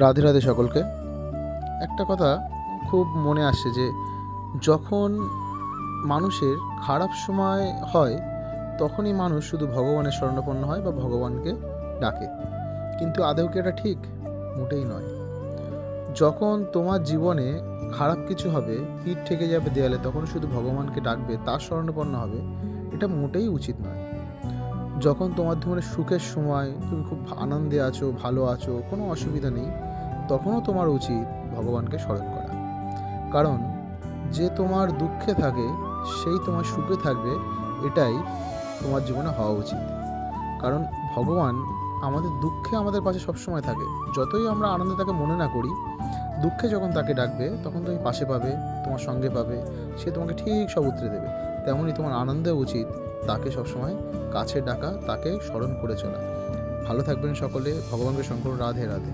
রাধে রাধে সকলকে। একটা কথা খুব মনে আসছে যে যখন মানুষের খারাপ সময় হয় তখনই মানুষ শুধু ভগবানের শরণাপন্ন হয় বা ভগবানকে ডাকে, কিন্তু আদৌ কি এটা ঠিক? মোটেই নয়। যখন তোমার জীবনে খারাপ কিছু হবে, পিঠ ঠেকে যাবে দেয়ালে, তখন শুধু ভগবানকে ডাকবে, তার শরণাপন্ন হবে, এটা মোটেই উচিত নয়। যখন তোমার জীবনে সুখের সময়, তুমি খুব আনন্দে আছো, ভালো আছো, কোনো অসুবিধা নেই, তখনও তোমার উচিত ভগবানকে স্মরণ করা। কারণ যে তোমার দুঃখে থাকে সেই তোমার সুখে থাকবে, এটাই তোমার জীবনে হওয়া উচিত। কারণ ভগবান আমাদের দুঃখে আমাদের পাশে সবসময় থাকে। যতই আমরা আনন্দে তাকে মনে না করি, দুঃখে যখন তাকে ডাকবে তখন তুমি পাশে পাবে, তোমার সঙ্গে পাবে, সে তোমাকে ঠিক সব উতরে দেবে। তেমনই তোমার আনন্দে উচিত তাকে সবসময় কাছে ডাকা, তাকে স্মরণ করে চলা। ভালো থাকবেন সকলে, ভগবানকে শঙ্কর, রাধে রাধে।